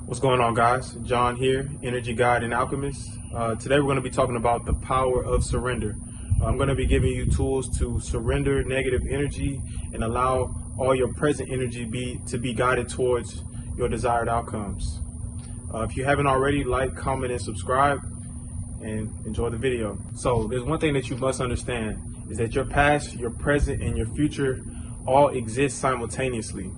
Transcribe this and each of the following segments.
What's going on, guys? John here, energy guide and alchemist. Today we're going to be talking about the power of surrender. I'm going to be giving you tools to surrender negative energy and allow all your present energy to be guided towards your desired outcomes. If you haven't already, like, comment, and subscribe, and enjoy the video. So there's one thing that you must understand is that your past, your present, and your future all exist simultaneously.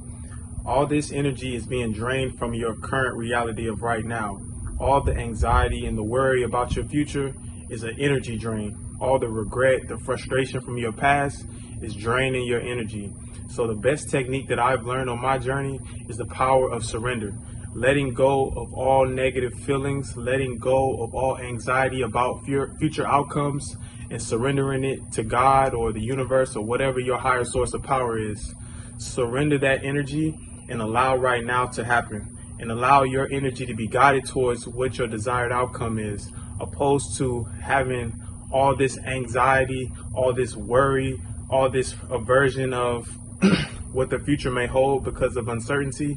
All this energy is being drained from your current reality of right now. All the anxiety and the worry about your future is an energy drain. All the regret, the frustration from your past is draining your energy. So the best technique that I've learned on my journey is the power of surrender. Letting go of all negative feelings, letting go of all anxiety about future outcomes, and surrendering it to God or the universe or whatever your higher source of power is. Surrender that energy and allow right now to happen, and allow your energy to be guided towards what your desired outcome is, opposed to having all this anxiety, all this worry, all this aversion of what the future may hold because of uncertainty,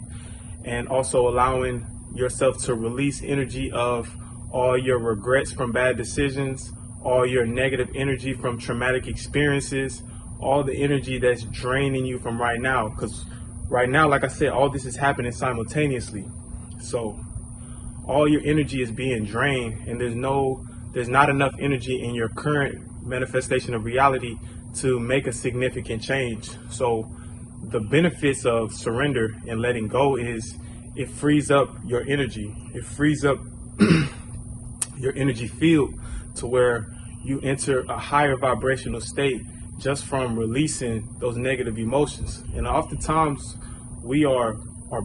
and also allowing yourself to release energy of all your regrets from bad decisions, all your negative energy from traumatic experiences, all the energy that's draining you from right now. Because right now, like I said, all this is happening simultaneously. So all your energy is being drained, and there's not enough energy in your current manifestation of reality to make a significant change. So the benefits of surrender and letting go is it frees up your energy. It frees up your energy field to where you enter a higher vibrational state just from releasing those negative emotions. And oftentimes we are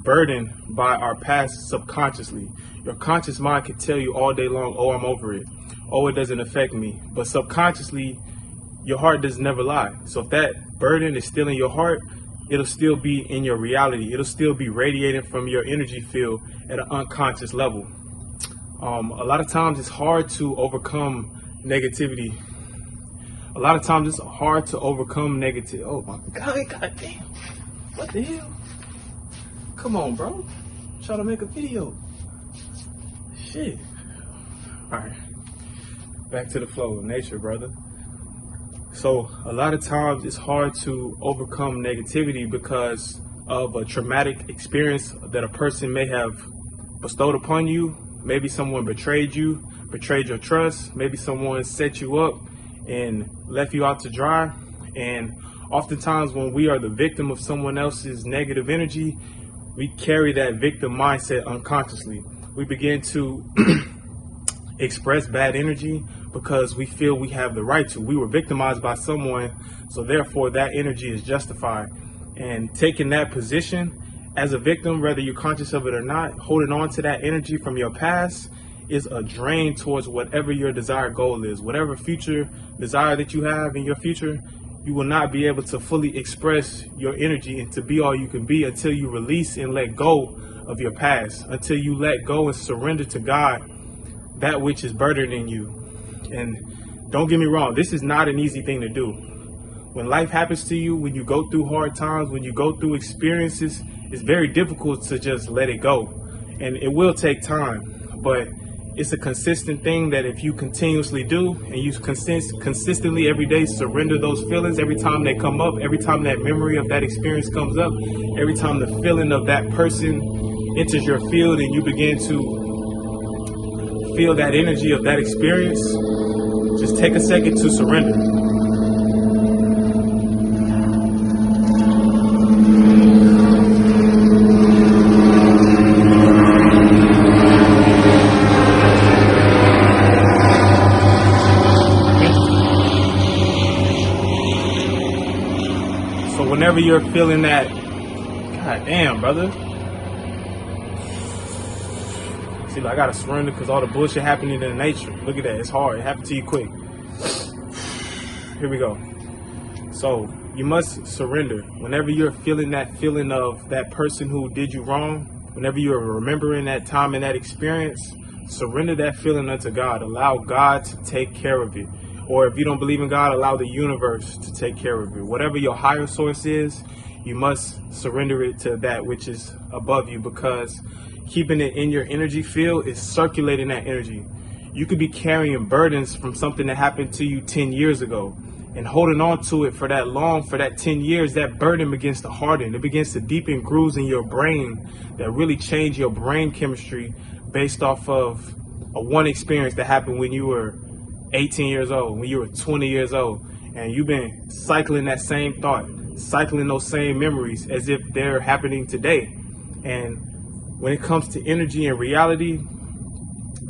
burdened by our past subconsciously. Your conscious mind can tell you all day long, oh, I'm over it. Oh, it doesn't affect me. But subconsciously, your heart does never lie. So if that burden is still in your heart, it'll still be in your reality. It'll still be radiating from your energy field at an unconscious level. A lot of times it's hard to overcome negativity. A lot of times it's hard to overcome negative. Oh my God, goddamn. What the hell? Come on, bro. I'm trying to make a video. Shit. All right. Back to the flow of nature, brother. So a lot of times it's hard to overcome negativity because of a traumatic experience that a person may have bestowed upon you. Maybe someone betrayed you, betrayed your trust. Maybe someone set you up and left you out to dry. And oftentimes when we are the victim of someone else's negative energy, we carry that victim mindset unconsciously. We begin to express bad energy because we feel we have the right to. We were victimized by someone, so therefore that energy is justified. And taking that position as a victim, whether you're conscious of it or not, holding on to that energy from your past is a drain towards whatever your desired goal is. Whatever future desire that you have in your future, you will not be able to fully express your energy and to be all you can be until you release and let go of your past, until you let go and surrender to God that which is burdening you. And don't get me wrong, this is not an easy thing to do. When life happens to you, when you go through hard times, when you go through experiences, it's very difficult to just let it go. And it will take time, but it's a consistent thing that if you continuously do and you consistently every day surrender those feelings, every time they come up, every time that memory of that experience comes up, every time the feeling of that person enters your field and you begin to feel that energy of that experience, just take a second to surrender. So whenever you're feeling that, God damn, brother. See, I gotta surrender because all the bullshit happening in nature. Look at that, it's hard. It happened to you quick. Here we go. So you must surrender. Whenever you're feeling that feeling of that person who did you wrong, whenever you're remembering that time and that experience, surrender that feeling unto God. Allow God to take care of it. Or if you don't believe in God, allow the universe to take care of it. Whatever your higher source is, you must surrender it to that which is above you, because keeping it in your energy field is circulating that energy. You could be carrying burdens from something that happened to you 10 years ago and holding on to it for that 10 years. That burden begins to harden. It begins to deepen grooves in your brain that really change your brain chemistry based off of one experience that happened when you were 18 years old, when you were 20 years old, and you've been cycling that same thought, cycling those same memories as if they're happening today. And when it comes to energy and reality,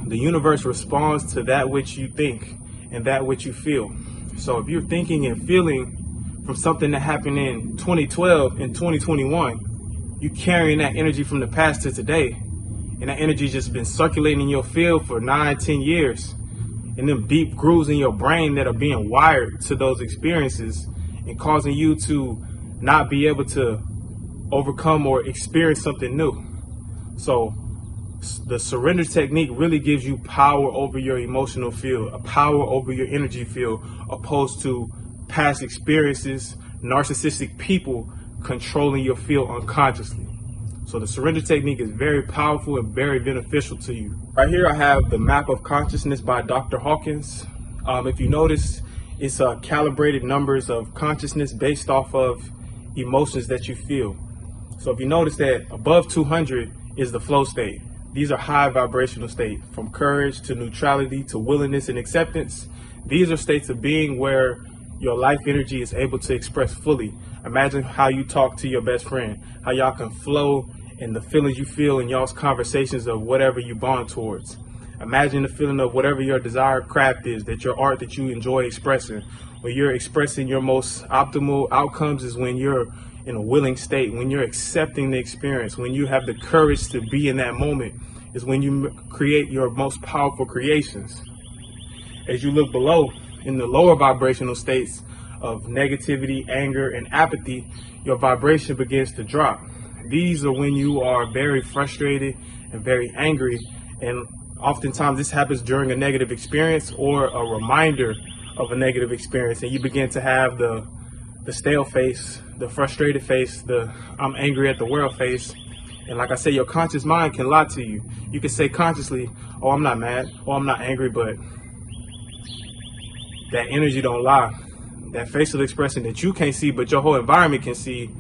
the universe responds to that which you think and that which you feel. So if you're thinking and feeling from something that happened in 2012 and 2021, you're carrying that energy from the past to today. And that energy just been circulating in your field for 9-10 years. And them deep grooves in your brain that are being wired to those experiences and causing you to not be able to overcome or experience something new. So the surrender technique really gives you power over your emotional field, a power over your energy field, opposed to past experiences, narcissistic people controlling your field unconsciously. So the surrender technique is very powerful and very beneficial to you. Right here I have the Map of Consciousness by Dr. Hawkins. If you notice, it's calibrated numbers of consciousness based off of emotions that you feel. So if you notice that above 200 is the flow state. These are high vibrational states, from courage to neutrality to willingness and acceptance. These are states of being where your life energy is able to express fully. Imagine how you talk to your best friend, how y'all can flow in the feelings you feel in y'all's conversations of whatever you bond towards. Imagine the feeling of whatever your desired craft is, that your art that you enjoy expressing. When you're expressing your most optimal outcomes is when you're in a willing state, when you're accepting the experience, when you have the courage to be in that moment, is when you create your most powerful creations. As you look below, in the lower vibrational states of negativity, anger, and apathy, your vibration begins to drop. These are when you are very frustrated and very angry, and oftentimes this happens during a negative experience or a reminder of a negative experience, and you begin to have the stale face, the frustrated face, the I'm angry at the world face. And like I said, your conscious mind can lie to you. You can say consciously, oh, I'm not mad, oh, I'm not angry, but that energy don't lie. That facial expression that you can't see, but your whole environment can see,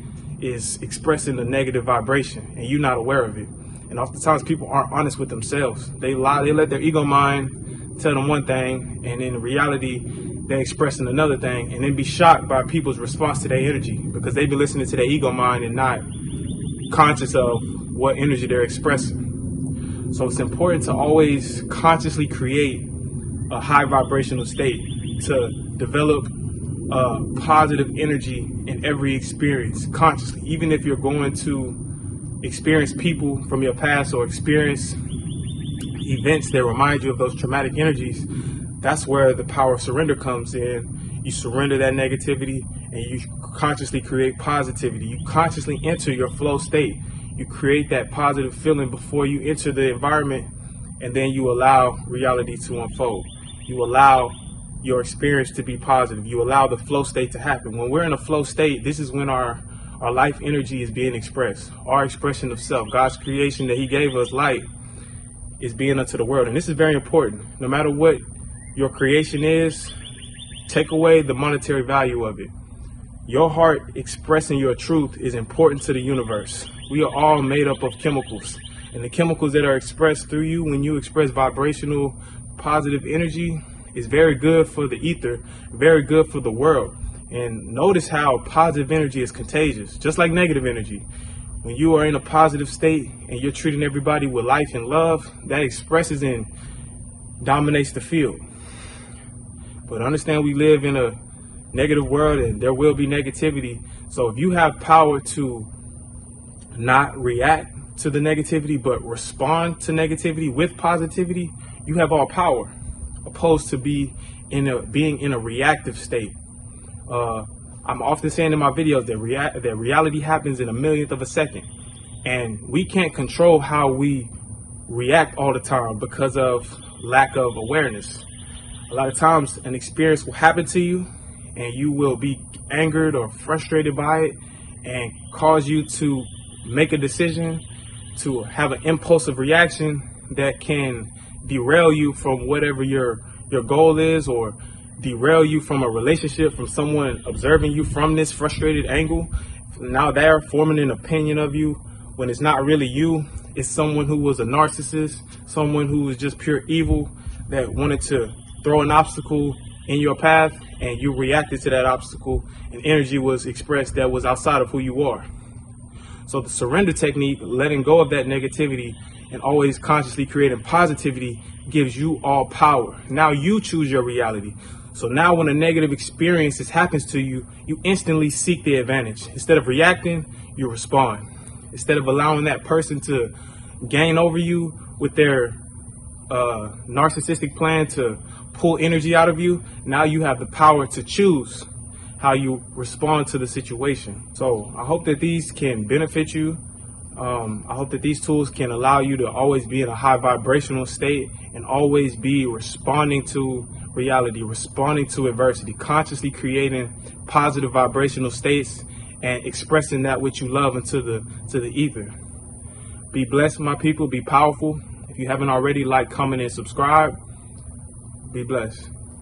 is expressing a negative vibration, and you're not aware of it. And oftentimes people aren't honest with themselves. They lie, they let their ego mind tell them one thing, and in reality, they're expressing another thing, and then be shocked by people's response to their energy because they've been listening to their ego mind and not conscious of what energy they're expressing. So it's important to always consciously create a high vibrational state, to develop positive energy in every experience consciously. Even if you're going to experience people from your past or experience events that remind you of those traumatic energies, that's where the power of surrender comes in. You surrender that negativity and you consciously create positivity. You consciously enter your flow state. You create that positive feeling before you enter the environment, and then you allow reality to unfold. You allow your experience to be positive. You allow the flow state to happen. When we're in a flow state, this is when our life energy is being expressed. Our expression of self, God's creation that He gave us, light, is being unto the world. And this is very important. No matter what your creation is, take away the monetary value of it. Your heart expressing your truth is important to the universe. We are all made up of chemicals, and the chemicals that are expressed through you when you express vibrational positive energy is very good for the ether, very good for the world. And notice how positive energy is contagious, just like negative energy. When you are in a positive state and you're treating everybody with life and love, that expresses and dominates the field. But understand, we live in a negative world and there will be negativity. So if you have power to not react to the negativity, but respond to negativity with positivity, you have all power, opposed to being in a reactive state. I'm often saying in my videos that reality happens in a millionth of a second, and we can't control how we react all the time because of lack of awareness. A lot of times an experience will happen to you and you will be angered or frustrated by it and cause you to make a decision to have an impulsive reaction that can derail you from whatever your goal is, or derail you from a relationship, from someone observing you from this frustrated angle. Now they're forming an opinion of you when it's not really you. It's someone who was a narcissist, someone who was just pure evil that wanted to throw an obstacle in your path, and you reacted to that obstacle, and energy was expressed that was outside of who you are. So the surrender technique, letting go of that negativity and always consciously creating positivity, gives you all power. Now you choose your reality. So now when a negative experience happens to you, you instantly seek the advantage. Instead of reacting, you respond. Instead of allowing that person to gain over you with their narcissistic plan to pull energy out of you, now you have the power to choose how you respond to the situation. So I hope that these can benefit you. I hope that these tools can allow you to always be in a high vibrational state and always be responding to reality, responding to adversity, consciously creating positive vibrational states and expressing that which you love into the ether. Be blessed, my people. Be powerful. If you haven't already, like, comment, and subscribe. Be blessed.